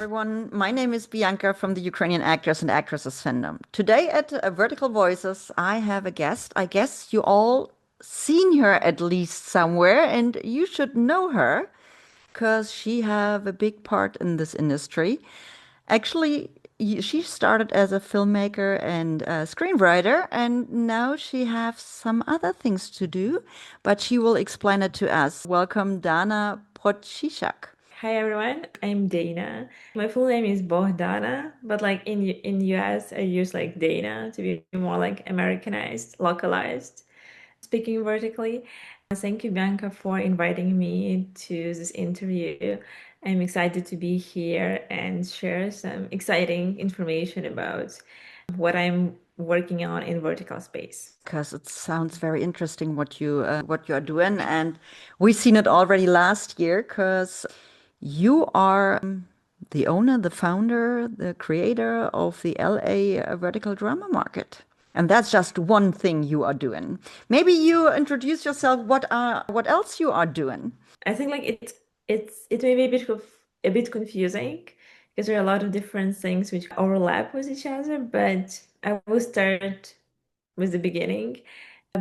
everyone. My name is Bianca from the Ukrainian Actors and Actresses fandom. Today at Vertical Voices, I have a guest. I guess you all seen her at least somewhere, and you should know her because she have a big part in this industry. Actually, she started as a filmmaker and a screenwriter, and now she have some other things to do, but she will explain it to us. Welcome, Dana Protsyshak. Hi everyone, I'm Dana. My full name is Bohdana, but like in US I use like Dana to be more like Americanized, localized, speaking vertically. Thank you, Bianca, for inviting me to this interview. I'm excited to be here and share some exciting information about what I'm working on in vertical space. Because it sounds very interesting what you are doing, and we seen it already last year. Because you are the owner, the founder, the creator of the LA vertical drama market, and that's just one thing you are doing. Maybe you introduce yourself. What else you are doing? I think like it may be a bit confusing because there are a lot of different things which overlap with each other, but I will start with the beginning.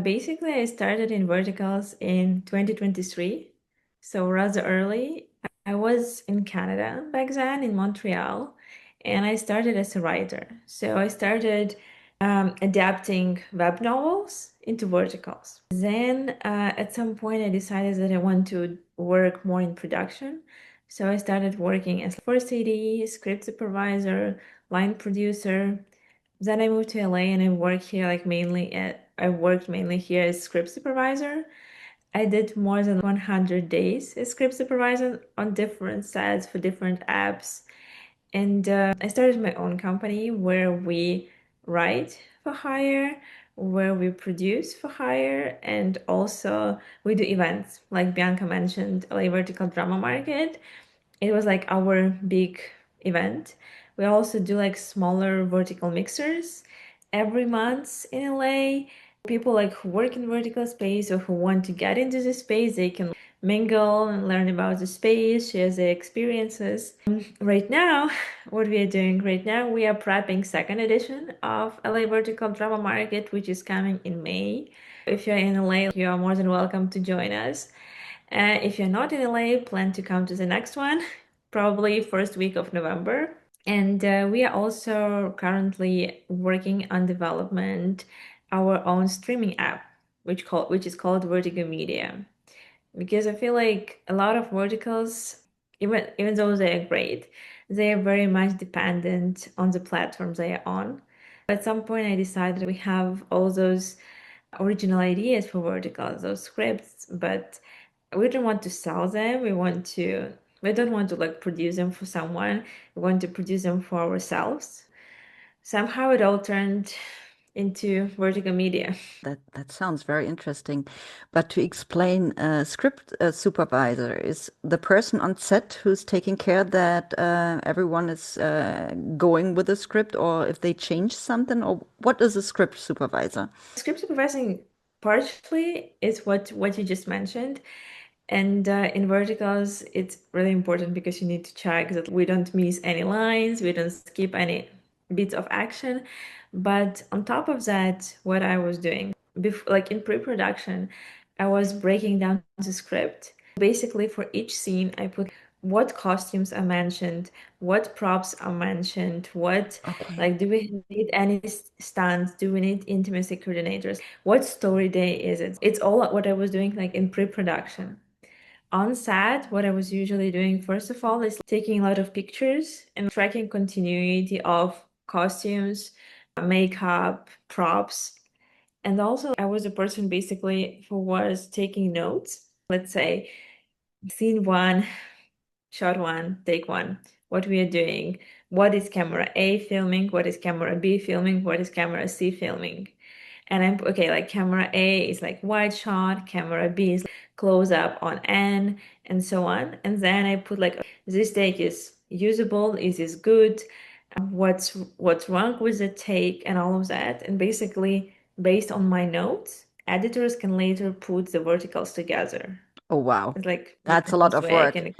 Basically, I started in verticals in 2023, so rather early. I was in Canada back then, in Montreal, and I started as a writer. So I started adapting web novels into verticals. Then at some point, I decided that I want to work more in production. So I started working as first AD, script supervisor, line producer. Then I moved to LA and I work here I worked mainly here as script supervisor. I did more than 100 days as script supervisor on different sets for different apps. And I started my own company where we write for hire, where we produce for hire, and also we do events. Like Bianca mentioned, LA Vertical Drama Market. It was like our big event. We also do like smaller vertical mixers every month in LA. People like who work in vertical space or who want to get into the space, they can mingle and learn about the space, share their experiences. Right now, what we are doing right now, we are prepping second edition of LA Vertical Drama Market, which is coming in May. If you're in LA, you are more than welcome to join us. If you're not in LA, plan to come to the next one, probably first week of November. And we are also currently working on development our own streaming app, which is called Vert-I-Go Media. Because I feel like a lot of verticals, even though they are great, they are very much dependent on the platforms they are on. At some point, I decided we have all those original ideas for verticals, those scripts, but we don't want to sell them. We don't want to like produce them for someone. We want to produce them for ourselves. Somehow it all turned into vertical media. That sounds very interesting. But to explain, script supervisor is the person on set who's taking care that everyone is going with the script, or if they change something, or what is a script supervisor? Script supervising partially is what you just mentioned. And in verticals, it's really important because you need to check that we don't miss any lines, we don't skip any bits of action. But on top of that, what I was doing, before, like in pre-production, I was breaking down the script. Basically, for each scene, I put what costumes are mentioned, what props are mentioned, what Okay. like do we need any stunts, do we need intimacy coordinators, what story day is it? It's all what I was doing like in pre-production. On set, what I was usually doing, first of all, is taking a lot of pictures and tracking continuity of costumes, makeup, props. And also, I was a person basically who was taking notes. Let's say, scene one, shot one, take one, what we are doing, what is camera A filming, what is camera B filming, what is camera C filming. And I'm okay, like camera A is like wide shot, camera B is close up on N, and so on. And then I put like this take is usable, is this good, what's wrong with the take, and all of that. And basically, based on my notes, editors can later put the verticals together. Oh, wow. It's like the That's a lot simplest of way I work. can.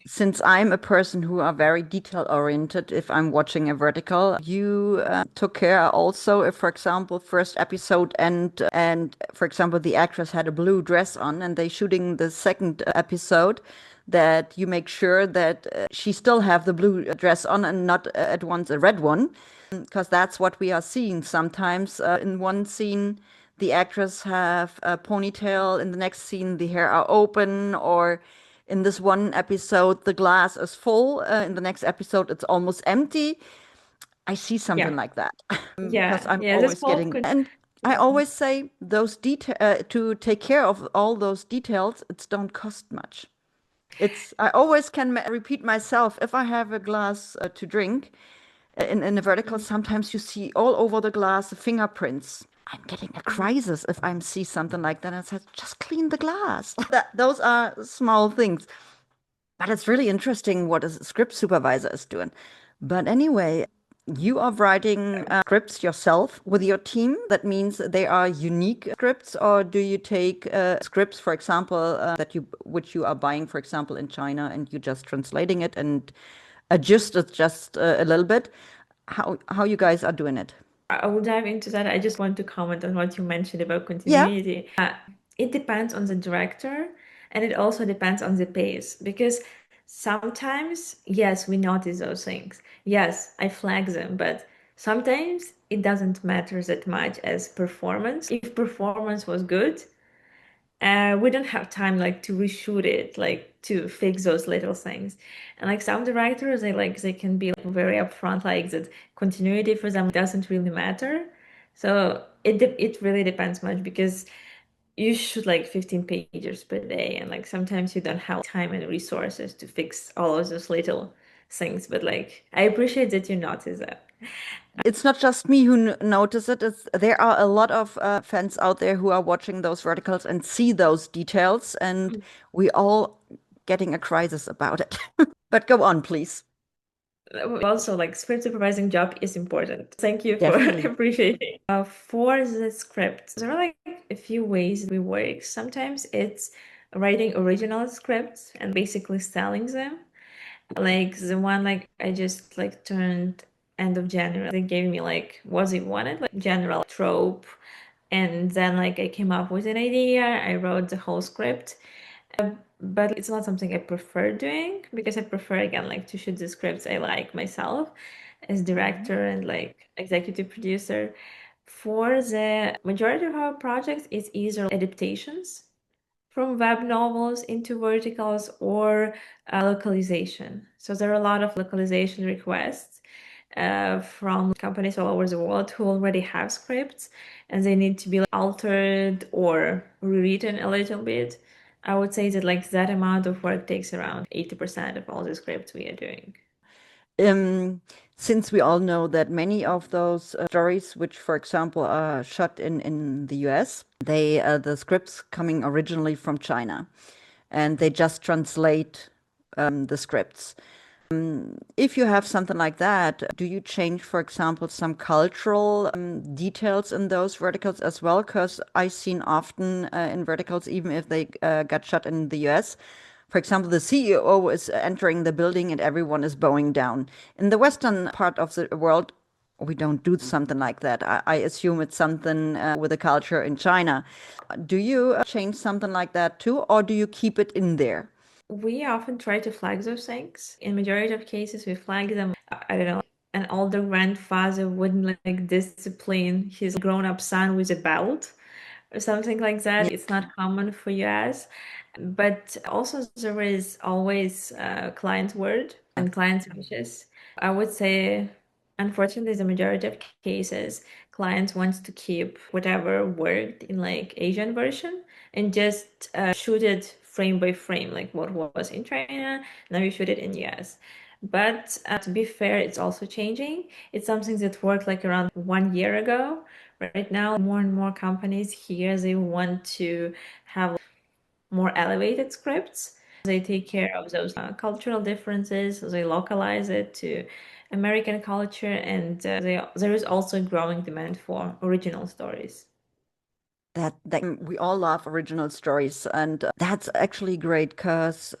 Since I'm a person who are very detail oriented, if I'm watching a vertical, you took care also if, for example, first episode and for example, the actress had a blue dress on and they shooting the second episode, that you make sure that she still have the blue dress on and not at once a red one, because that's what we are seeing sometimes. In one scene, the actress have a ponytail. In the next scene, the hair are open, or in this one episode, the glass is full. In the next episode, it's almost empty. I see something Yeah, like that because yeah, I'm yeah. This always whole getting, and I always say those detail to take care of all those details, it's don't cost much. It's I always can repeat myself if I have a glass to drink in a vertical. Mhm. Sometimes you see all over the glass the fingerprints. I'm getting a crisis if I see something like that. And I said, just clean the glass. Those are small things. But it's really interesting what a script supervisor is doing. But anyway, you are writing scripts yourself with your team. That means they are unique scripts, or do you take scripts, for example, that you which you are buying, for example, in China, and you just translating it and adjust it just a little bit? How you guys are doing it? I will dive into that. I just want to comment on what you mentioned about Yeah. continuity. It depends on the director and it also depends on the pace because sometimes, yes, we notice those things. Yes, I flag them, but sometimes it doesn't matter that much as performance. If performance was good, we don't have time like to reshoot it, like to fix those little things. And like some directors, they can be like, very upfront, like that continuity for them doesn't really matter. So it really depends much because you shoot like 15 pages per day, and like sometimes you don't have time and resources to fix all of those little things. But like I appreciate that you notice that. It's not just me who notice it. There are a lot of fans out there who are watching those verticals and see those details, and we all getting a crisis about it. But go on, please. Also, like script supervising job is important. Thank you for Definitely. appreciating. For the script, there are like a few ways we work. Sometimes it's writing original scripts and basically selling them. Like the one like I just like turned end of January. They gave me like what they wanted, like general trope. And then like I came up with an idea. I wrote the whole script. But it's not something I prefer doing because I prefer again like to shoot the scripts I like myself as director and like executive producer. For the majority of our projects, it's either adaptations from web novels into verticals or localization. So there are a lot of localization requests from companies all over the world who already have scripts and they need to be like, altered or rewritten a little bit. I would say that like that amount of work takes around 80% of all the scripts we are doing. Um, since we all know that many of those stories, which, for example, are shot in the US, the scripts coming originally from China, and they just translate the scripts. If you have something like that, do you change, for example, some cultural details in those verticals as well? Because I've seen often in verticals, even if they got shot in the US, for example, the CEO is entering the building and everyone is bowing down. In the Western part of the world, we don't do something like that. I assume it's something with the culture in China. Do you change something like that too, or do you keep it in there? We often try to flag those things. In majority of cases, we flag them. I don't know. An older grandfather wouldn't like discipline his grown-up son with a belt or something like that. It's not common for US. But also there is always client word and client wishes. I would say, unfortunately, the majority of cases, clients want to keep whatever worked in like Asian version and just shoot it frame by frame, like what was in China, now you shoot it in US. But to be fair, it's also changing. It's something that worked like around 1 year ago. Right now, more and more companies here, they want to have more elevated scripts. They take care of those cultural differences. They localize it to American culture, and there is also a growing demand for original stories. that we all love original stories, and that's actually great because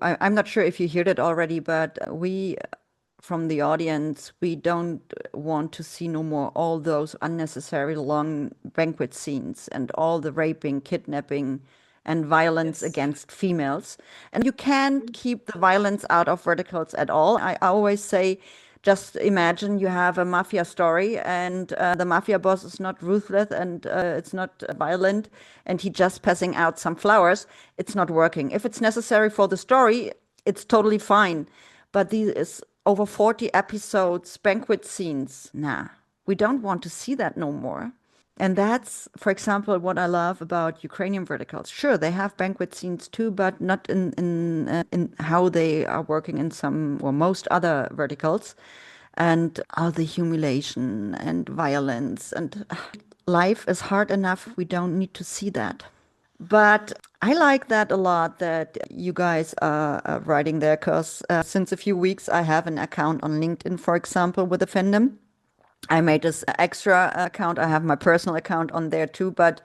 I'm not sure if you heard it already, but we from the audience, we don't want to see no more all those unnecessary long banquet scenes and all the raping, kidnapping, and violence Yes. against females. And you can't keep the violence out of verticals at all. I always say, just imagine you have a mafia story and the mafia boss is not ruthless and it's not violent and he just passing out some flowers. It's not working. If it's necessary for the story, it's totally fine. But these over 40 episodes, banquet scenes, nah, we don't want to see that no more. And that's, for example, what I love about Ukrainian verticals. Sure, they have banquet scenes too, but not in how they are working in some or most other verticals, and all the humiliation and violence and life is hard enough. We don't need to see that. But I like that a lot that you guys are writing there because since a few weeks I have an account on LinkedIn, for example, with a fandom. I made this extra account. I have my personal account on there too, but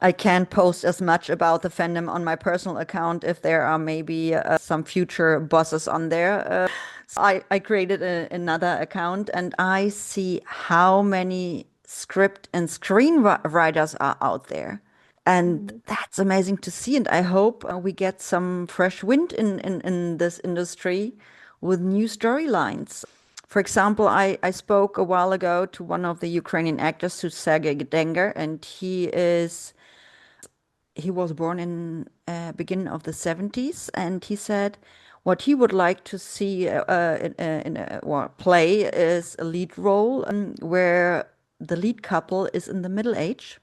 I can't post as much about the fandom on my personal account if there are maybe some future bosses on there. So I created another account and I see how many script and screenwriters are out there. And Mhm. that's amazing to see. And I hope we get some fresh wind in this industry with new storylines. For example, I spoke a while ago to one of the Ukrainian actors, to Sergei Gdenger, and he was born in beginning of the 70s, and he said what he would like to see in a well, play is a lead role where the lead couple is in the middle age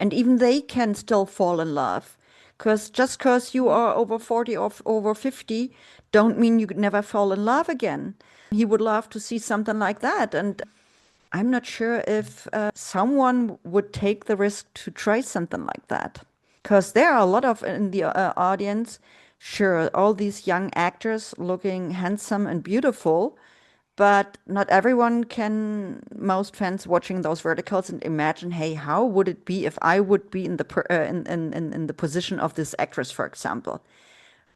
and even they can still fall in love. Because just because you are over 40 or over 50, don't mean you could never fall in love again. He would love to see something like that. And I'm not sure if someone would take the risk to try something like that. Because there are a lot of in the audience, sure, all these young actors looking handsome and beautiful, but not everyone can, most fans watching those verticals and imagine, hey, how would it be if I would be in the in the position of this actress, for example.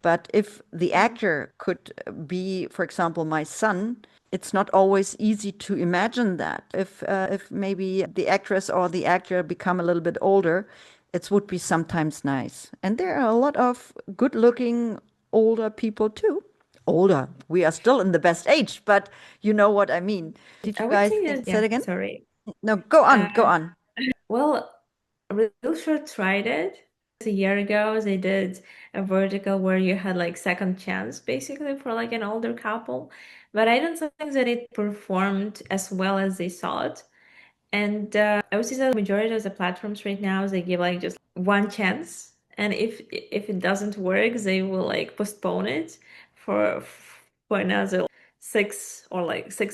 But if the actor could be, for example, my son, it's not always easy to imagine that. If maybe the actress or the actor become a little bit older, it would be sometimes nice. And there are a lot of good-looking older people too. Older. We are still in the best age, but you know what I mean. Did I you would guys say think, that, say it yeah, again? sorry. No, go on, go Uh, on. well, Real Short tried it a year ago. They did a vertical where you had like second chance basically for like an older couple, but I don't think that it performed as well as they thought. And I would say that the majority of the platforms right now they give like just one chance, and if it doesn't work, they will like postpone it for for another 6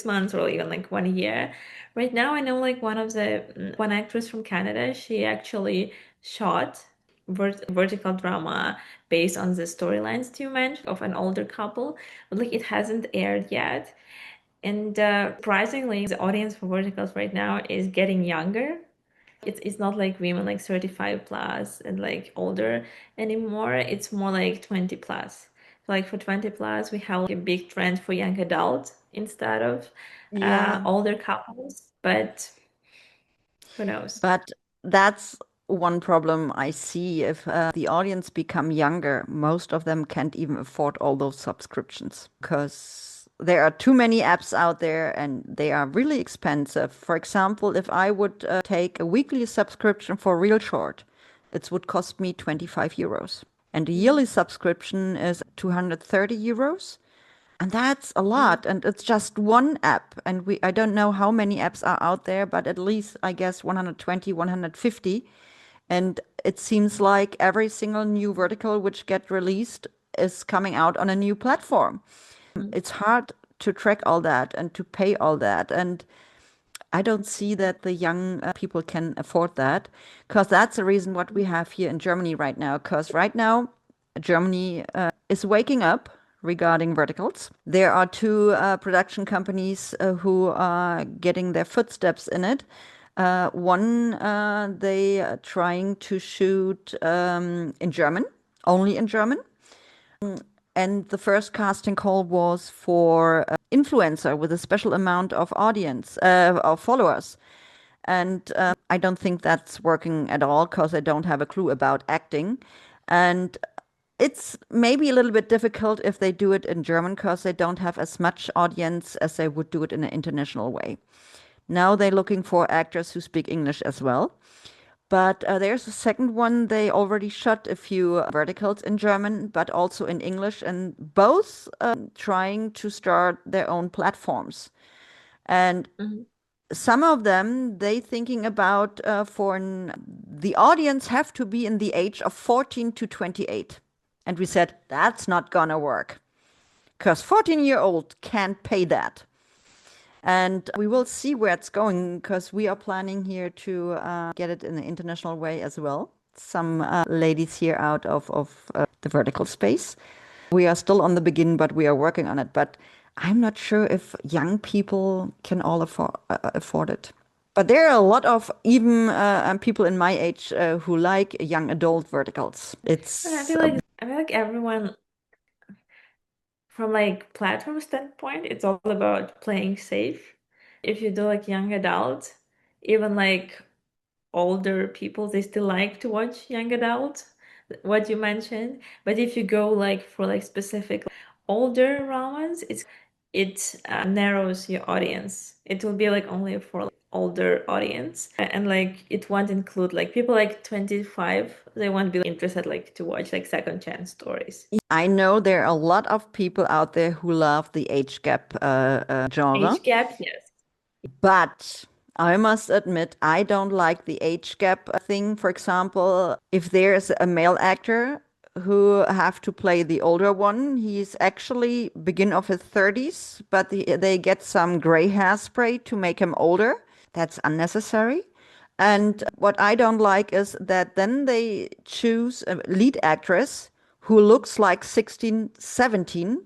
months or even like 1 year. Right now, I know like one actress from Canada. She actually shot vertical drama based on the storylines you mentioned of an older couple, but like it hasn't aired yet. And surprisingly, the audience for verticals right now is getting younger. It's not like women like 35 plus and like older anymore. It's more like 20 plus. So like for 20 plus, we have like a big trend for young adults instead of Yeah. older couples. But who knows? But that's one problem I see. If the audience become younger, most of them can't even afford all those subscriptions because there are too many apps out there and they are really expensive. For example, if I would take a weekly subscription for Real Short, it would cost me 25 euros. And a yearly subscription is 230 euros. And that's a lot. And it's just one app. And I don't know how many apps are out there, but at least I guess 120, 150. And it seems like every single new vertical which get released is coming out on a new platform. It's hard to track all that and to pay all that. And I don't see that the young people can afford that because that's the reason what we have here in Germany right now. Because right now, Germany is waking up regarding verticals. There are two production companies who are getting their footsteps in it. One, they are trying to shoot in German, only in German. And the first casting call was for influencer with a special amount of audience, of followers. And I don't think that's working at all because I don't have a clue about acting. And it's maybe a little bit difficult if they do it in German because they don't have as much audience as they would do it in an international way. Now they're looking for actors who speak English as well. But there's a second one. They already shot a few verticals in German, but also in English, and both trying to start their own platforms. And Mhm. some of them they thinking about the audience have to be in the age of 14 to 28. And we said that's not gonna work because 14-year-old can't pay that. And we will see where it's going because we are planning here to get it in an international way as well. Some ladies here out of the vertical space. We are still on the begin, but we are working on it. But I'm not sure if young people can all afford it. But there are a lot of even people in my age who like young adult verticals. And It's I feel like everyone from like platform standpoint, it's all about playing safe. If you do like young adult, even like older people, they still like to watch young adult, what you mentioned. But if you go like for like specific older romans, it narrows your audience. It will be like only for like, older audience, and like it won't include like people like 25. They won't be interested like to watch like second chance stories. I know there are a lot of people out there who love the age gap genre. Age gap, yes. But I must admit, I don't like the age gap thing. For example, if there's a male actor who have to play the older one, he's actually begin of his 30s, but they get some gray hairspray to make him older. That's unnecessary. And what I don't like is that then they choose a lead actress who looks like 16, 17,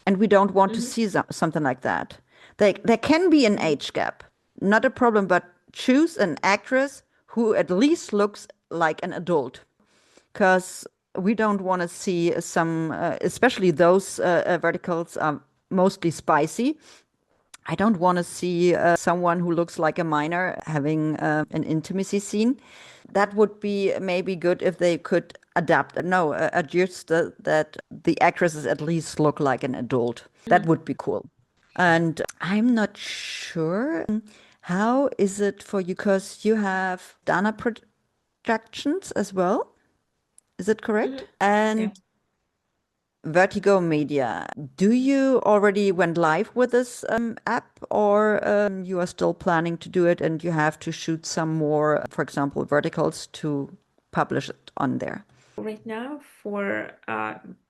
and we don't want to Hmm. see something like that. There can be an age gap, not a problem, but choose an actress who at least looks like an adult, because we don't want to see some, especially those verticals are mostly spicy. I don't want to see someone who looks like a minor having an intimacy scene. That would be maybe good if they could adapt, no, adjust that the actresses at least look like an adult. That would be cool. And I'm not sure how is it for you because you have Dana Productions as well. Is it Hmm. correct? Yeah. And Vert-I-Go Media. Do you already went live with this app, or you are still planning to do it and you have to shoot some more, for example, verticals to publish it on there? Right now, for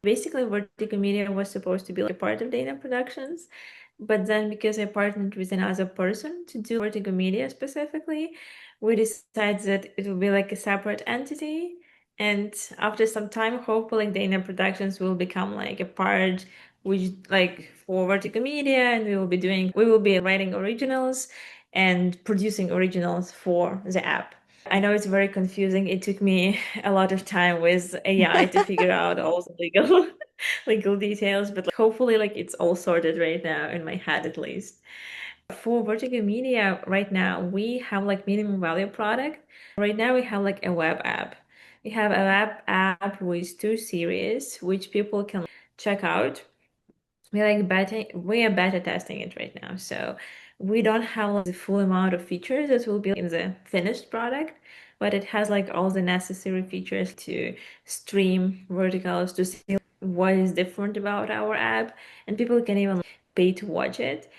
basically, Vert-I-Go Media was supposed to be like a part of Dana Productions, but then because I partnered with another person to do Vert-I-Go Media specifically, we decided that it will be like a separate entity. And after some time, hopefully, Dana Productions will become like a part which like for Vert-I-Go Media, and we will be writing originals and producing originals for the app. I know it's very confusing. It took me a lot of time with AI to figure out all the legal legal details, but like, hopefully like it's all sorted right now in my head at least. For Vert-I-Go Media right now, we have like minimum value product. Right now we have like a web app. We have a web app with two series which people can check out. We are beta testing it right now, so we don't have like, the full amount of features that will be in the finished product, but it has like all the necessary features to stream verticals to see what is different about our app, and people can even pay to watch it.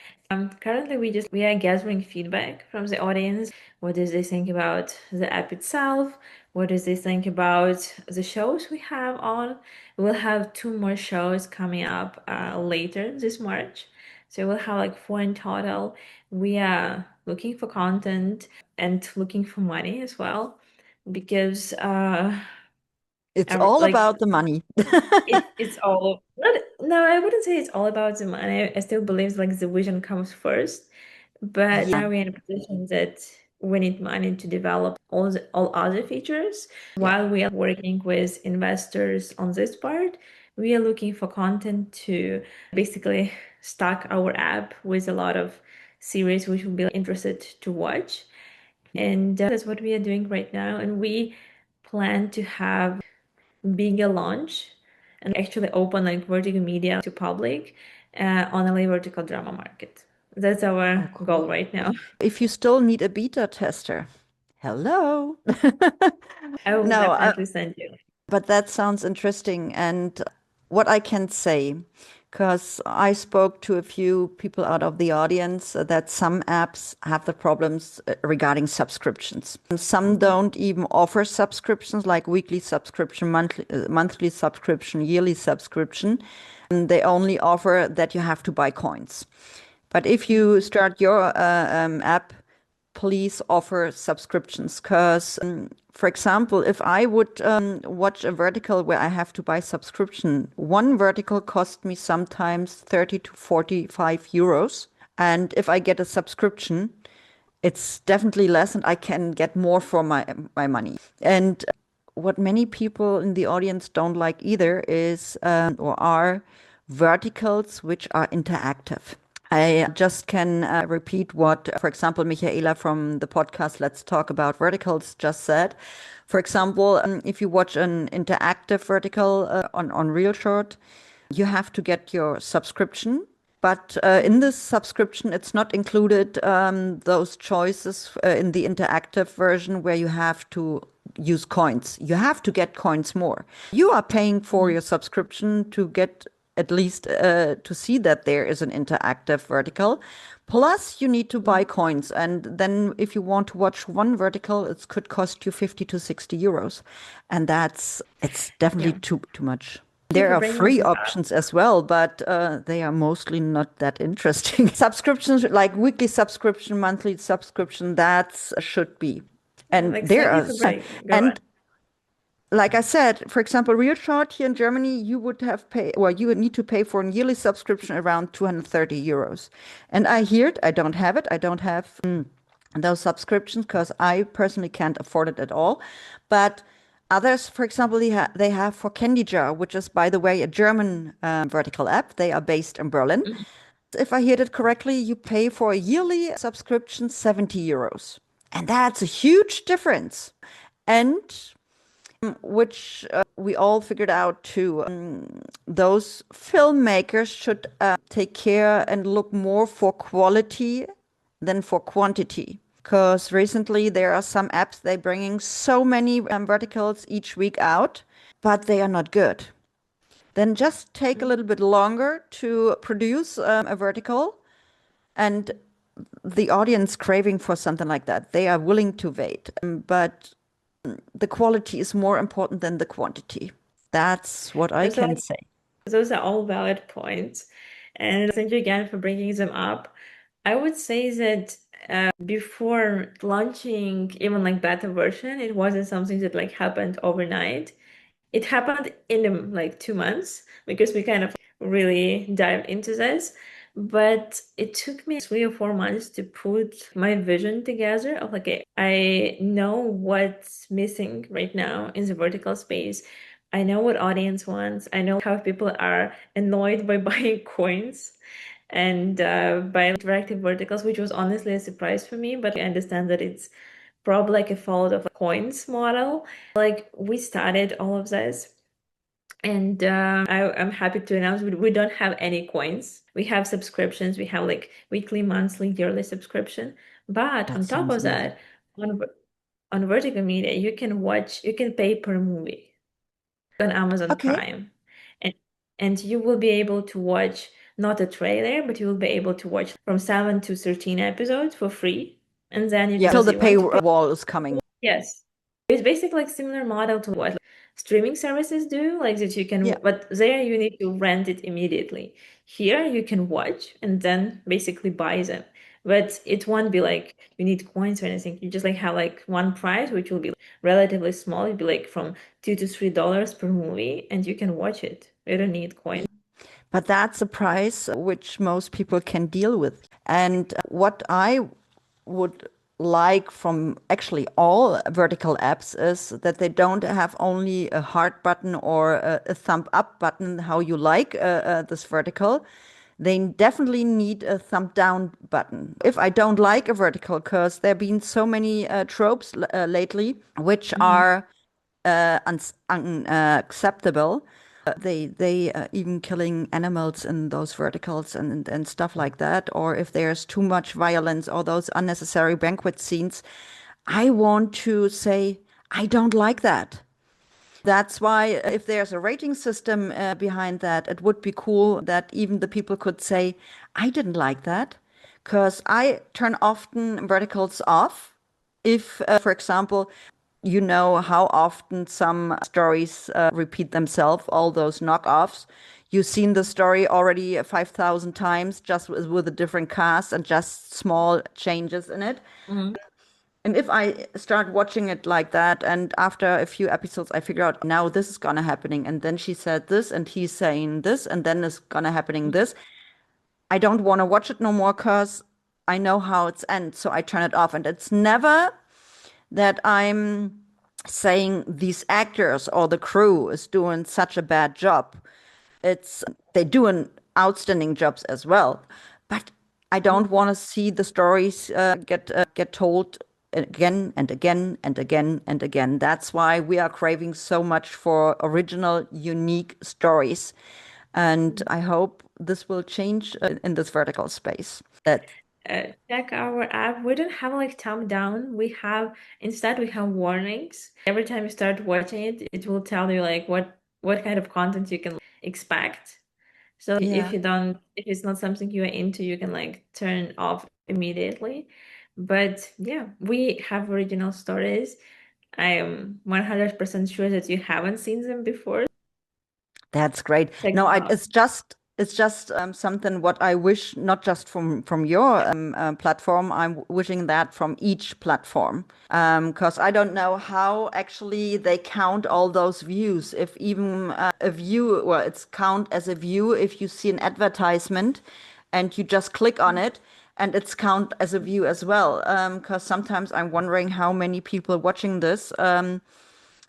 Currently, we are gathering feedback from the audience. What does they think about the app itself? What does they think about the shows we have on? We'll have two more shows coming up later this March. So we'll have like four in total. We are looking for content and looking for money as well because It's all like about the money. it's all not no, I wouldn't say it's all about the money. I still believe like the vision comes first. But Yeah. now we're in a position that we need money to develop all other features. Yeah. While we are working with investors on this part, we are looking for content to basically stock our app with a lot of series which will be interested to watch. And that's what we are doing right now. And we plan to have bigger launch and actually open like Vert-I-Go Media to public on a vertical drama market. That's Oh, our goal cool. right now. If you still need a beta tester, hello. I will No, definitely send you. but that sounds interesting. And what I can say, because I spoke to a few people out of the audience, that some apps have the problems regarding subscriptions. And some don't even offer subscriptions like weekly subscription, monthly subscription, yearly subscription. And they only offer that you have to buy coins. But if you start your app, please offer subscriptions. Because, for example, if I would watch a vertical where I have to buy subscription, one vertical cost me sometimes 30 to 45 euros. And if I get a subscription, it's definitely less and I can get more for my money. And what many people in the audience don't like either is or are verticals which are interactive. I just can repeat what, for example, Michaela from the podcast Let's Talk About Verticals just said. For example, if you watch an interactive vertical on Real Short, you have to get your subscription. But in this subscription, it's not included those choices in the interactive version where you have to use coins. You have to get coins more. You are paying for your subscription to get at least to see that there is an interactive vertical. Plus, you need to buy coins. And then if you want to watch one vertical, it could cost you 50 to 60 euros. And it's definitely Yeah. too much. Thank you There for are bringing free this up. options as well, but they are mostly not that interesting. Subscriptions, like weekly subscription, monthly subscription, that should be. And Like, there thank you are, for bringing. Go on. and like I said, for example, Real Short here in Germany, you would have pay, well, you would need to pay for a yearly subscription around 230 euros. And I hear it, I don't have it, I don't have those subscriptions because I personally can't afford it at all. But others, for example, they have for Candy Jar, which is, by the way, a German vertical app. They are based in Berlin. If I heard it correctly, you pay for a yearly subscription 70 euros. And that's a huge difference. And which we all figured out too. Those filmmakers should take care and look more for quality than for quantity. Because recently there are some apps they bringing so many verticals each week out, but they are not good. Then just take a little bit longer to produce a vertical, and the audience craving for something like that, they are willing to wait. But the quality is more important than the quantity. That's what I So can like, say. those are all valid points. And thank you again for bringing them up. I would say that before launching even like beta version, it wasn't something that like happened overnight. It happened in like 2 months because we kind of really dived into this. But it took me 3 or 4 months to put my vision together of like, I know what's missing right now in the vertical space. I know what audience wants. I know how people are annoyed by buying coins and by interactive verticals, which was honestly a surprise for me, but I understand that it's probably like a fault of a coins model. Like we started all of this. And I'm happy to announce we don't have any coins. We have subscriptions. We have like weekly, monthly, yearly subscription. But That on top sounds of easy. that, on Vertigo Media, you can pay per movie on Amazon Okay. Prime. And you will be able to watch not a trailer, but you will be able to watch from 7 to 13 episodes for free. And then you Yeah, can till as the you want to pay. paywall is coming. Yes. It's basically like similar model to what streaming services do, like that you Yeah, can, but there you need to rent it immediately. Here you can watch and then basically buy them. But it won't be like you need coins or anything. You just like have like one price, which will be relatively small. It'd be like from $2 to $3 per movie, and you can watch it. You don't need coins. but that's a price which most people can deal with. And what I would like from actually all vertical apps is that they don't have only a heart button or a thumb up button, how you like this vertical. They definitely need a thumb down button. If I don't like a vertical, because there have been so many tropes lately which Mhm. are unacceptable. They even killing animals in those verticals and stuff like that. Or if there's too much violence or those unnecessary banquet scenes, I want to say I don't like that. That's why if there's a rating system behind that, it would be cool that even the people could say, I didn't like that. Because I turn often verticals off if, for example, you know how often some stories repeat themselves, all those knockoffs. You've seen the story already 5,000 times, just with a different cast and just small changes in it. Mhm. And if I start watching it like that, and after a few episodes, I figure out now this is gonna happening, and then she said this, and he's saying this, and then it's gonna happening this. I don't want to watch it no more because I know how it's ends, so I turn it off. And it's never that I'm saying these actors or the crew is doing such a bad job. It's they do an outstanding jobs as well, but I don't want to see the stories get told again and again and again and again. That's why we are craving so much for original, unique stories, and I hope this will change in this vertical space. That Check our app. We don't have like thumb down. Instead we have warnings. Every time you start watching it, it will tell you like what kind of content you can expect. So if yeah. if it's not something you are into, you can like turn off immediately. But yeah, we have original stories. I am 100% sure that you haven't seen them before. That's great. Check No, them out. it's just something what I wish not just from your platform. I'm wishing that from each platform because I don't know how actually they count all those views. If even a view, well, it's count as a view if you see an advertisement and you just click on it. And it's count as a view as well, because sometimes I'm wondering how many people watching this.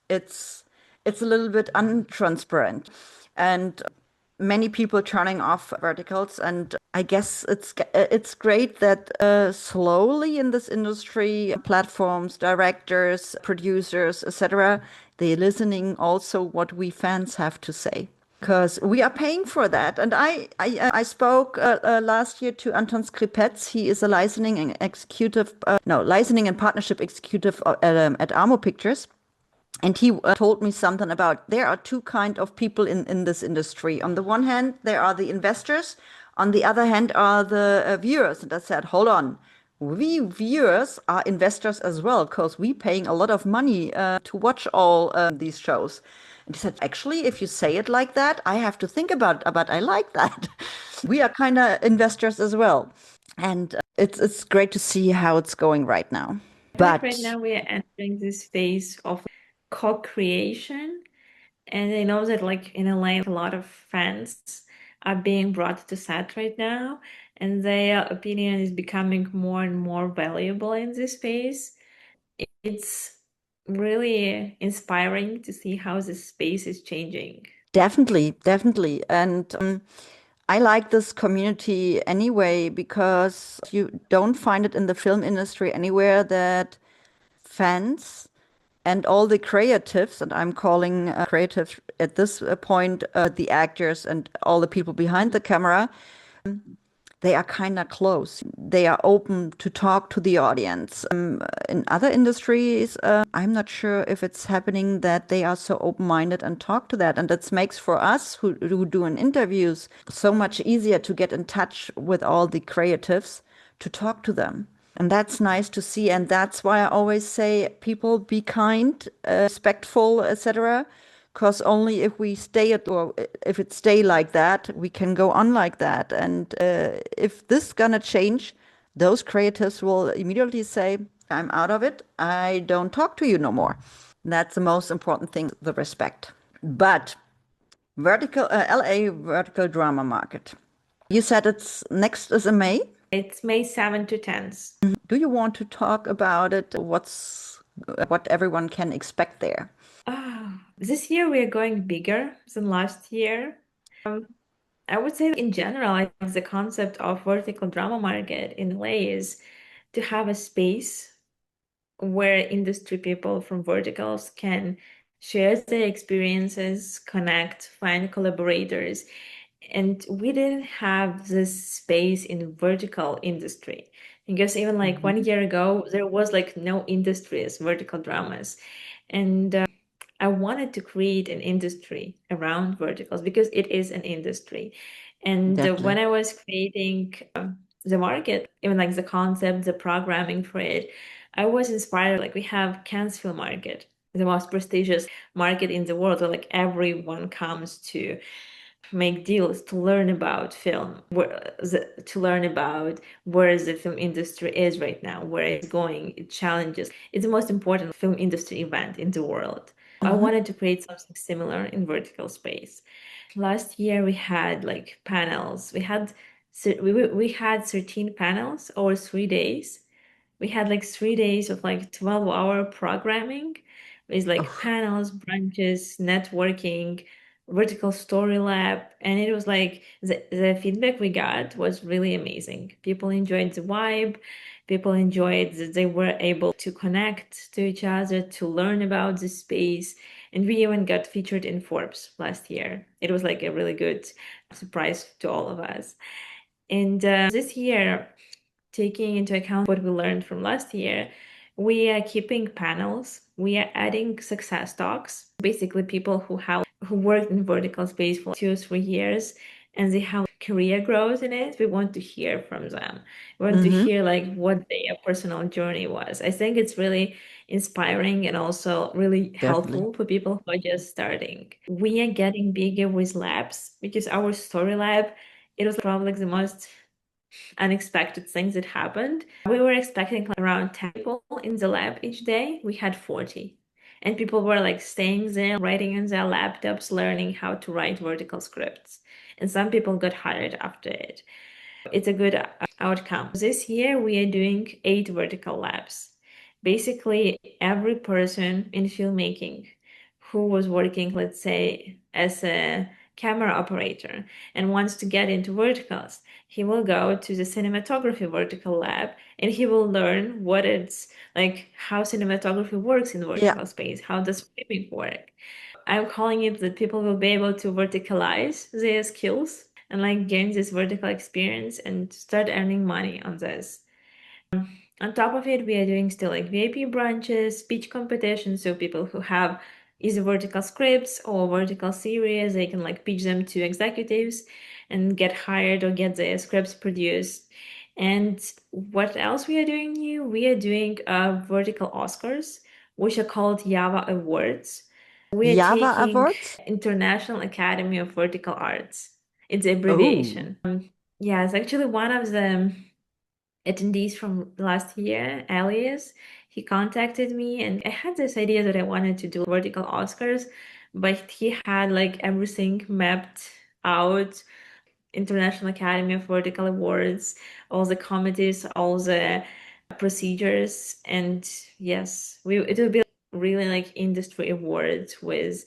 It's it's a little bit untransparent and many people turning off verticals, and I guess it's great that slowly in this industry platforms, directors, producers, etc., they're listening also what we fans have to say because we are paying for that. And I spoke last year to Anton Skripets. He is a licensing and executive no licensing and partnership executive at Armo Pictures, and he told me something about there are two kind of people in this industry. On the one hand, there are the investors. On the other hand, are the viewers. And I said, hold on. We viewers are investors as well because we paying a lot of money to watch all these shows. And he said, actually, if you say it like that, I have to think about it, but I like that. We are kind of investors as well. And it's great to see how it's going right now. I feel like right But now we are entering this phase of co-creation. And I know that like in LA, a lot of fans are being brought to set right now, and their opinion is becoming more and more valuable in this space. It's really inspiring to see how this space is changing. definitely, definitely. And I like this community anyway because you don't find it in the film industry anywhere that fans and all the creatives, and I'm calling creatives at this point the actors and all the people behind the camera, they are kind of close. They are open to talk to the audience. In other industries, I'm not sure if it's happening that they are so open-minded and talk to that. And it makes for us who do in interviews so much easier to get in touch with all the creatives to talk to them. And that's nice to see. And that's why I always say, people be kind, respectful, etc. Because only if we stay at, or if it stay like that, we can go on like that. And if this gonna change, those creators will immediately say, I'm out of it. I don't talk to you no more. That's the most important thing, the respect. But LA vertical drama market. You said it's next is in May. It's May 7 to 10th. Do you want to talk about it? What everyone can expect there? This year we are going bigger than last year. I would say in general, I think the concept of vertical drama market in LA is to have a space where industry people from verticals can share their experiences, connect, find collaborators. And we didn't have this space in vertical industry because even like Mhm. 1 year ago, there was like no industries, vertical dramas. And I wanted to create an industry around verticals because it is an industry. And when Definitely. I was creating the market, even like the concept, the programming for it, I was inspired. Like we have Cannes Film Market, the most prestigious market in the world, where like everyone comes to make deals to learn about film, to learn about where the film industry is right now, where it's going, its challenges. It's the most important film industry event in the world. I Hmm. wanted to create something similar in vertical space. Last year we had like panels. We had 13 panels over 3 days. We had like 3 days of like 12-hour programming with like Oh, panels, branches, networking, vertical story lab. And it was like the feedback we got was really amazing. People enjoyed the vibe. People enjoyed that they were able to connect to each other, to learn about the space. And we even got featured in Forbes last year. It was like a really good surprise to all of us. And this year, taking into account what we learned from last year, we are keeping panels. We are adding success talks, basically people who worked in vertical space for 2 or 3 years and they have career growth in it. We want to hear from them. We want to hmm. hear like what their personal journey was. I think it's really inspiring and also really Definitely. helpful for people who are just starting. We are getting bigger with labs because our story lab, it was probably like the most unexpected things that happened. We were expecting like around 10 people in the lab each day. We had 40. And people were like staying there, writing on their laptops, learning how to write vertical scripts. And some people got hired after it. It's a good outcome. This year, we are doing 8 vertical labs. Basically, every person in filmmaking who was working, let's say, as a camera operator and wants to get into verticals, he will go to the cinematography vertical lab and he will learn what it's like, how cinematography works in Yeah. vertical space, how does framing work. I'm calling it that people will be able to verticalize their skills and like gain this vertical experience and start earning money on this. On top of it, we are doing still like VIP branches, speech competitions, so people who have either vertical scripts or vertical series, they can like pitch them to executives and get hired or get their scripts produced. And what else we are doing new? We are doing vertical Oscars, which are called Java Awards. We are Java taking Awards? International Academy of Vertical Arts. It's the Oh, abbreviation. Yeah, it's actually one of the attendees from last year, Elias. He contacted me and I had this idea that I wanted to do vertical Oscars, but he had like everything mapped out. International Academy of Vertical Awards, all the committees, all the procedures, and yes, we it will be really like industry awards with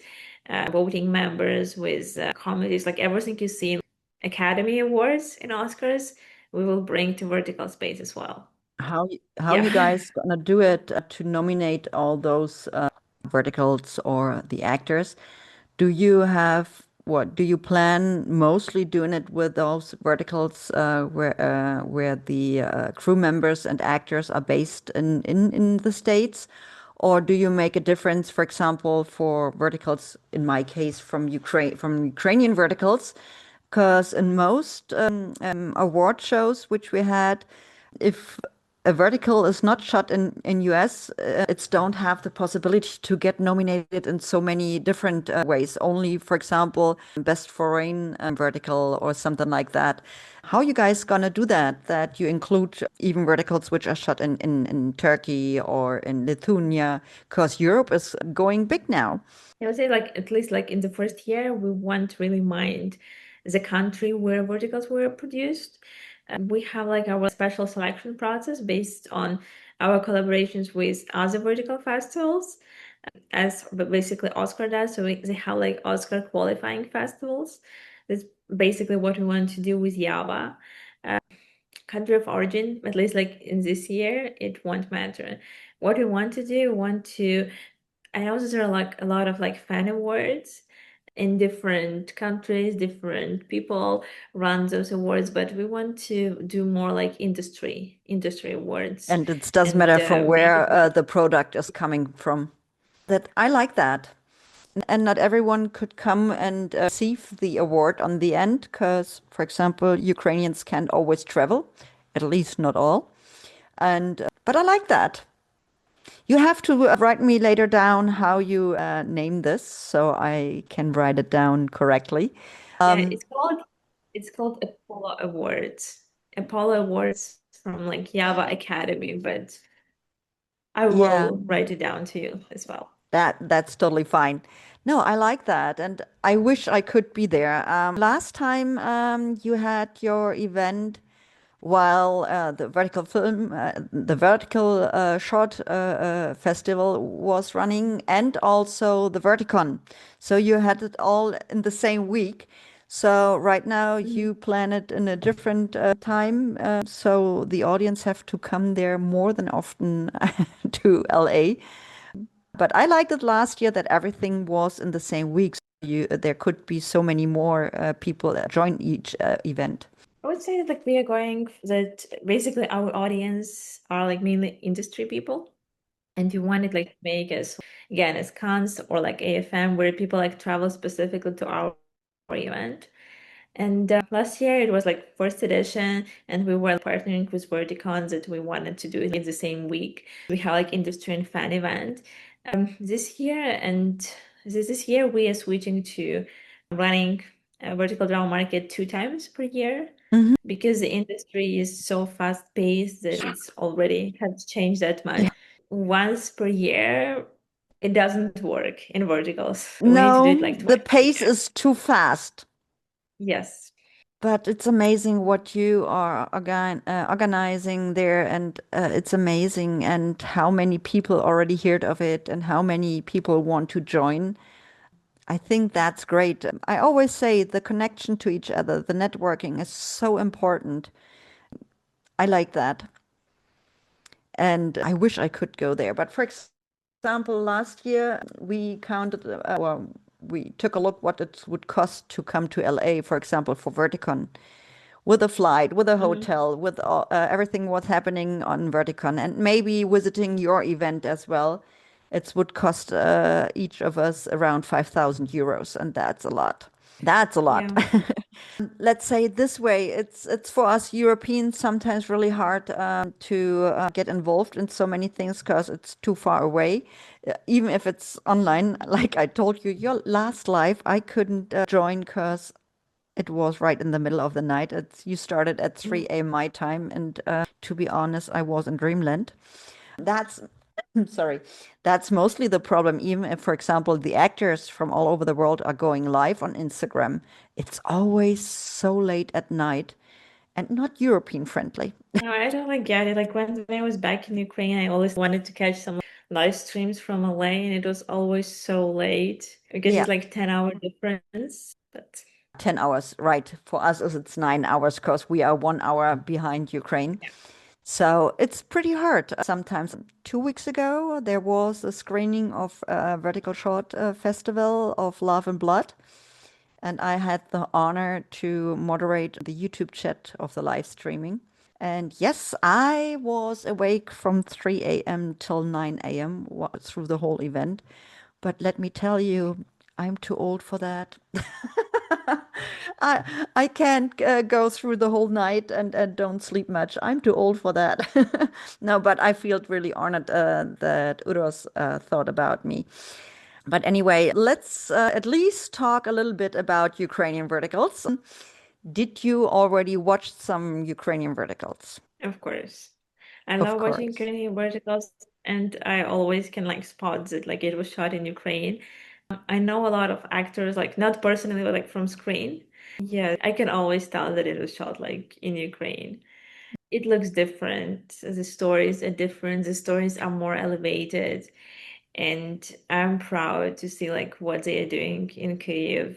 voting members, with committees, like everything you see in Academy Awards and Oscars, we will bring to vertical space as well. how you Yeah. guys gonna do it to nominate all those verticals or the actors? Do you have what? Do you plan mostly doing it with those verticals where the crew members and actors are based in the States? Or do you make a difference, for example, for verticals, in my case, from Ukrainian verticals? Because in most award shows which we had, if a vertical is not shot in US, it's don't have the possibility to get nominated in so many different ways. Only, for example, best foreign vertical or something like that. How you guys gonna do that? That you include even verticals which are shot in Turkey or in Lithuania, because Europe is going big now. I would say like at least like in the first year, we won't really mind the country where verticals were produced. We have like our special selection process based on our collaborations with other vertical festivals, as basically Oscar does. So they have like Oscar qualifying festivals. That's basically what we want to do with Java. Country of origin, at least like in this year, it won't matter. What we want to do, we want to, I know there are like a lot of like fan awards in different countries, different people run those awards, but we want to do more like industry awards And it doesn't and matter from make where it more. the product is coming from. That I like that. And not everyone could come and receive the award on the end because, for example, Ukrainians can't always travel, at least not all. And but I like that. You have to write me later down how you name this so I can write it down correctly. Yeah, it's called Apollo Awards. Apollo Awards from like Java Academy, but I Yeah, will write it down to you as well. that's totally fine. No, I like that, and I wish I could be there. Last time you had your event while the vertical short festival was running, and also the Verticon. So you had it all in the same week. So right now Mhm. you plan it in a different time, so the audience have to come there more than often to LA. But I liked it last year that everything was in the same week. So there could be so many more people join each event. I would say that like we are going that basically our audience are like mainly industry people, and you want it like to make as again as cons or like AFM where people like travel specifically to our event. And last year it was like first edition, and we were partnering with Verticons that we wanted to do it in the same week. We have like industry and fan event. This year and this year we are switching to running a vertical drama market 2 times per year Mhm. because the industry is so fast paced that it's already has changed that much. Yeah. Once per year, it doesn't work in verticals. We need to do it No, like the twice per pace year. is too fast. Yes. But it's amazing what you are organizing there, and it's amazing, and how many people already heard of it, and how many people want to join. I think that's great. I always say the connection to each other, the networking is so important. I like that. And I wish I could go there. But for example, last year we counted, or we took a look what it would cost to come to LA, for example, for Verticon, with a flight, with a Mhm. hotel, with everything what's happening on Verticon, and maybe visiting your event as well. It would cost each of us around 5,000 euros, and that's a lot. That's a lot. Yeah. Let's say it this way, it's for us Europeans sometimes really hard to get involved in so many things because it's too far away. Even if it's online, like I told you, your last live, I couldn't join because it was right in the middle of the night. You started at Mhm. 3 a.m. my time, and to be honest, I was in dreamland. That's sorry. That's mostly the problem. Even if, for example, the actors from all over the world are going live on Instagram, it's always so late at night and not European friendly. No, I totally get it. Like when I was back in Ukraine, I always wanted to catch some live streams from LA, and it was always so late because Yeah, it's like 10-hour difference. But 10 hours, right. For us, it's 9 hours because we are 1 hour behind Ukraine. yeah. So it's pretty hard. Sometimes 2 weeks ago, there was a screening of a Vertical Short Festival of Love and Blood. And I had the honor to moderate the YouTube chat of the live streaming. And yes, I was awake from 3 a.m. till 9 a.m. Through the whole event. But let me tell you, I'm too old for that. I can't go through the whole night and don't sleep much. I'm too old for that. No, but I feel really honored that Uros thought about me. But anyway, let's at least talk a little bit about Ukrainian verticals. Did you already watch some Ukrainian verticals? Of course. I Of love watching course. Ukrainian verticals, and I always can like spot that like it was shot in Ukraine. I know a lot of actors, like not personally, but like from screen. Yeah, I can always tell that it was shot like in Ukraine. It looks different. The stories are different. The stories are more elevated. And I'm proud to see like what they are doing in Kyiv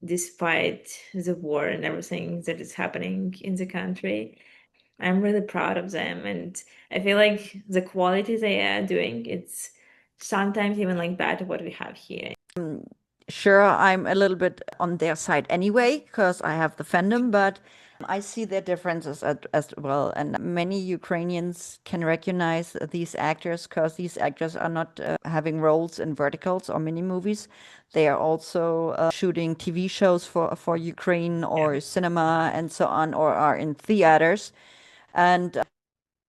despite the war and everything that is happening in the country. I'm really proud of them, and I feel like the quality they are doing, it's sometimes even like better what we have here. Sure, I'm a little bit on their side anyway, because I have the fandom, but I see their differences as well. And many Ukrainians can recognize these actors because these actors are not having roles in verticals or mini movies. They are also shooting TV shows for Ukraine or Yeah. cinema and so on, or are in theaters. And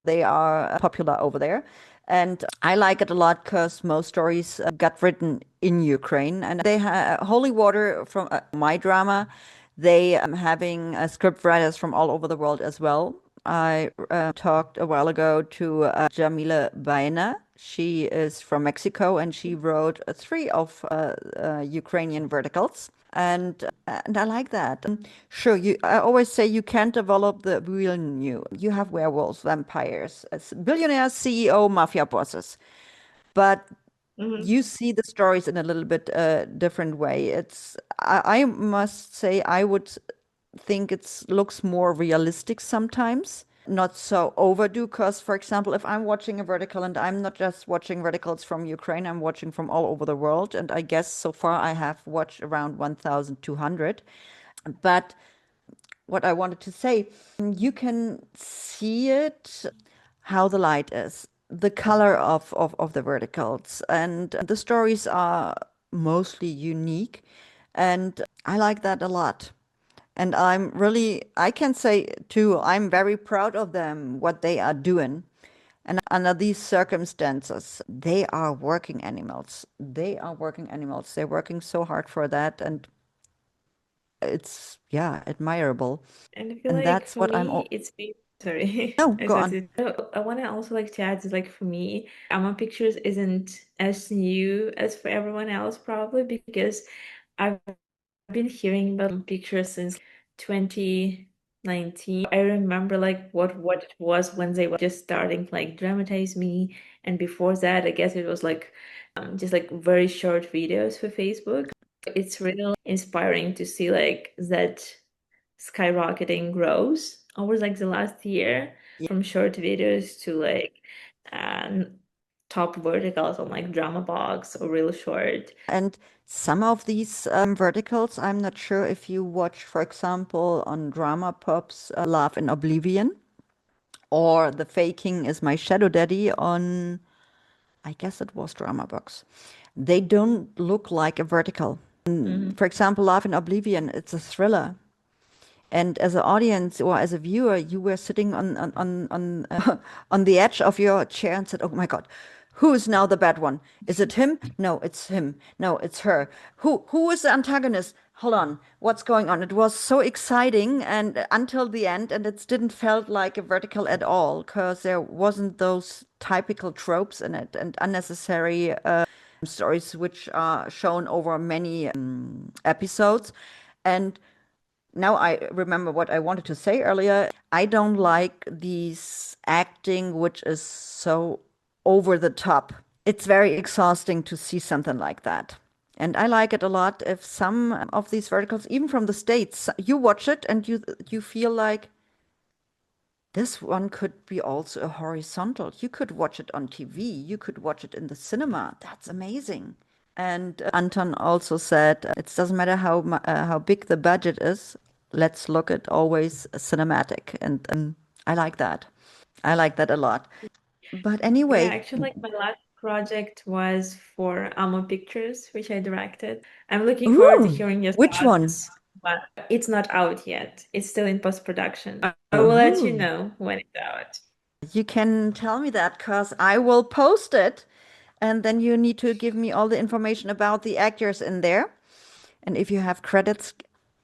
they are popular over there. And I like it a lot because most stories got written in Ukraine. And they have Holy Water from my drama. They having script writers from all over the world as well. I talked a while ago to Jamila Baena. She is from Mexico and she wrote three of Ukrainian verticals. And I like that. Sure, I always say you can't develop the real new. You have werewolves, vampires, billionaires, CEO, mafia bosses, but Hmm. you see the stories in a little bit different way. I must say I would think it looks more realistic sometimes, not so overdue. Because, for example, if I'm watching a vertical and I'm not just watching verticals from Ukraine, I'm watching from all over the world. And I guess so far I have watched around 1,200. But what I wanted to say, you can see it, how the light is, the color of the verticals, and the stories are mostly unique. And I like that a lot. And I can say too, I'm very proud of them, what they are doing. And under these circumstances, they are working animals. They are working animals. They're working so hard for that. And it's, yeah, admirable. And I feel And like that's for what me, it's been sorry. no, I go said on. it. I want to also like to add is like for me, Amma Pictures isn't as new as for everyone else probably because I've been hearing about pictures since 2019. I remember like what it was when they were just starting to like dramatize me, and before that, I guess it was like just like very short videos for Facebook. It's really inspiring to see like that skyrocketing growth over like the last year Yeah. from short videos to like um, top verticals on like drama box or real short. And some of these verticals, I'm not sure if you watch, for example, on Drama Pop's Love in Oblivion or The Faking is My Shadow Daddy on, I guess it was Drama Box. They don't look like a vertical. Mhm. For example, Love in Oblivion, it's a thriller. And as an audience or as a viewer, you were sitting on the edge of your chair and said, "Oh my God, who is now the bad one? Is it him? No, it's him. No, it's her. Who is the antagonist? Hold on, what's going on?" It was so exciting and until the end, and it didn't felt like a vertical at all because there wasn't those typical tropes in it and unnecessary stories which are shown over many episodes. And now I remember what I wanted to say earlier. I don't like these acting which is so over the top. It's very exhausting to see something like that. And I like it a lot if some of these verticals, even from the States, you watch it and you feel like this one could be also a horizontal. You could watch it on TV. You could watch it in the cinema. That's amazing. And Anton also said it doesn't matter how big the budget is. Let's look at always cinematic, and I like that. I like that a lot. But Yeah, anyway, actually, like my last project was for Amo Pictures, which I directed. I'm looking forward to ooh, hearing your which one? thoughts, but it's not out yet. It's still in post-production. I will let you Oh, know when it's out. you can tell me that because I will post it, and then you need to give me all the information about the actors in there. And if you have credits,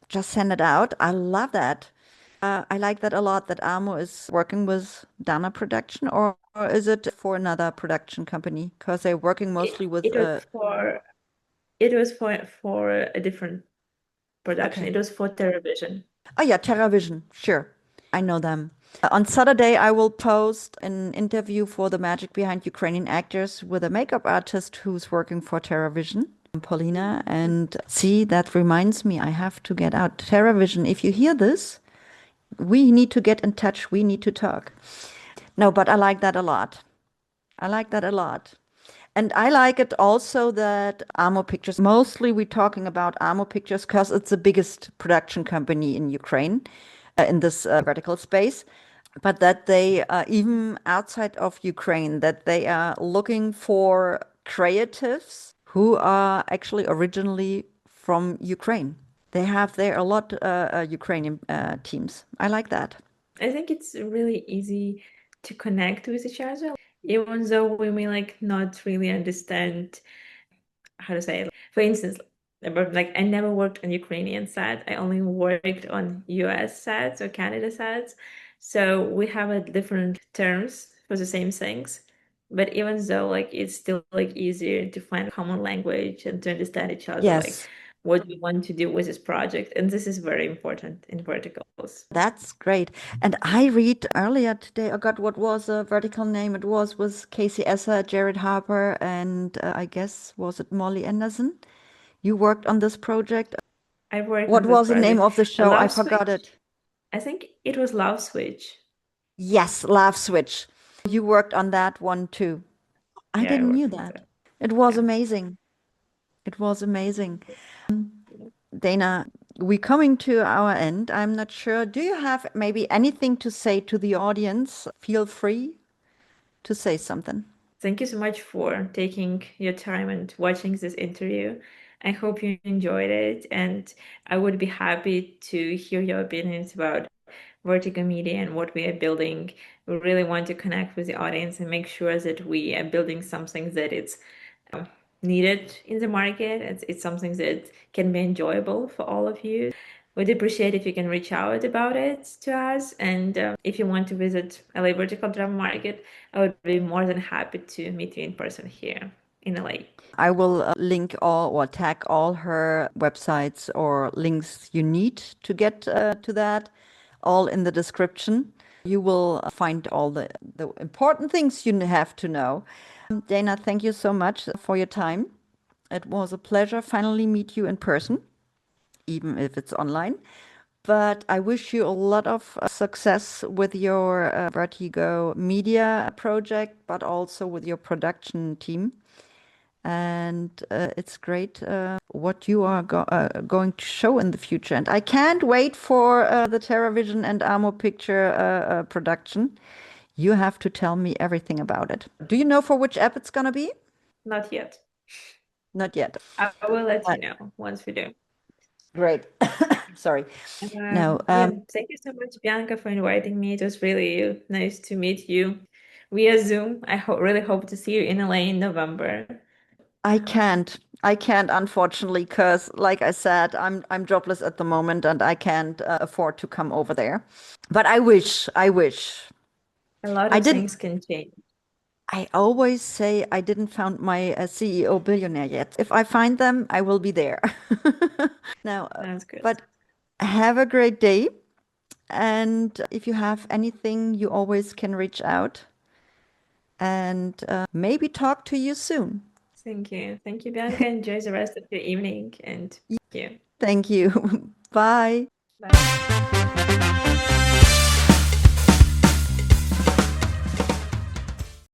just send it out. I love that. I like that a lot that Amo is working with Dana Production, or, is it for another production company? Because they're working mostly with It it was for a different. It was for a different production. Okay. It was for television. Oh yeah, TerraVision. Sure. I know them. On Saturday, I will post an interview for the magic behind Ukrainian actors with a makeup artist who's working for TerraVision, Paulina. And see, that reminds me, I have to get out. TerraVision, if you hear this, we need to get in touch. We need to talk. No, but I like that a lot. I like that a lot. And I like it also that Amo Pictures, mostly we're talking about Amo Pictures because it's the biggest production company in Ukraine in this vertical space, but that they, even outside of Ukraine, that they are looking for creatives who are actually originally from Ukraine. They have there a lot Ukrainian teams. I like that. I think it's really easy to connect with each other, even though we may like not really understand how to say it. For instance, about like I never worked on Ukrainian set. I only worked on US sets or Canada sets. So we have a different terms for the same things. But even though like it's still like easier to find a common language and to understand each other, like Yes. what we want to do with this project. And this is very important in verticals. That's great. And I read earlier today, I got what was a vertical name. It was Casey Esser, Jared Harper, and I guess was it Molly Anderson? You worked on this project. I worked What on this was the name project. of the A show? I love forgot switch. it. I think it was love switch. Yes, Laugh Switch. You worked on that one too. I Yeah, I didn't knew worked on that. that. It was Yeah. amazing. It was amazing. Dana, we're coming to our end. I'm not sure. Do you have maybe anything to say to the audience? Feel free to say something. Thank you so much for taking your time and watching this interview. I hope you enjoyed it, and I would be happy to hear your opinions about Vert-I-Go Media and what we are building. We really want to connect with the audience and make sure that we are building something that it's needed in the market. It's something that can be enjoyable for all of you. We'd appreciate if you can reach out about it to us. And if you want to visit LA Vertical Drama Market, I would be more than happy to meet you in person here in LA. I will link all or tag all her websites or links you need to get to that, all in the description. You will find all the important things you have to know. Dana, thank you so much for your time. It was a pleasure finally meet you in person, even if it's online. But I wish you a lot of success with your Vert-I-Go Media project, but also with your production team. And it's great what you are going to show in the future. And I can't wait for the TerraVision and Amo Picture production. You have to tell me everything about it. Do you know for which app it's gonna be? Not yet. Not yet. I will let Uh, you know once we do. Great. Sorry. No, Yeah, thank you so much, Bianca, for inviting me. It was really nice to meet you via Zoom. I really hope to see you in LA in November. I can't. I can't, unfortunately, because, like I said, I'm jobless at the moment, and I can't afford to come over there. But I wish. I wish. A lot I of didn't. things can change. I always say I didn't found my CEO billionaire yet. If I find them, I will be there. Now, Sounds good. but have a great day. And if you have anything, you always can reach out and maybe talk to you soon. Thank you. Thank you, Bianca. Enjoy the rest of your evening and thank you. Thank you. Bye. Bye.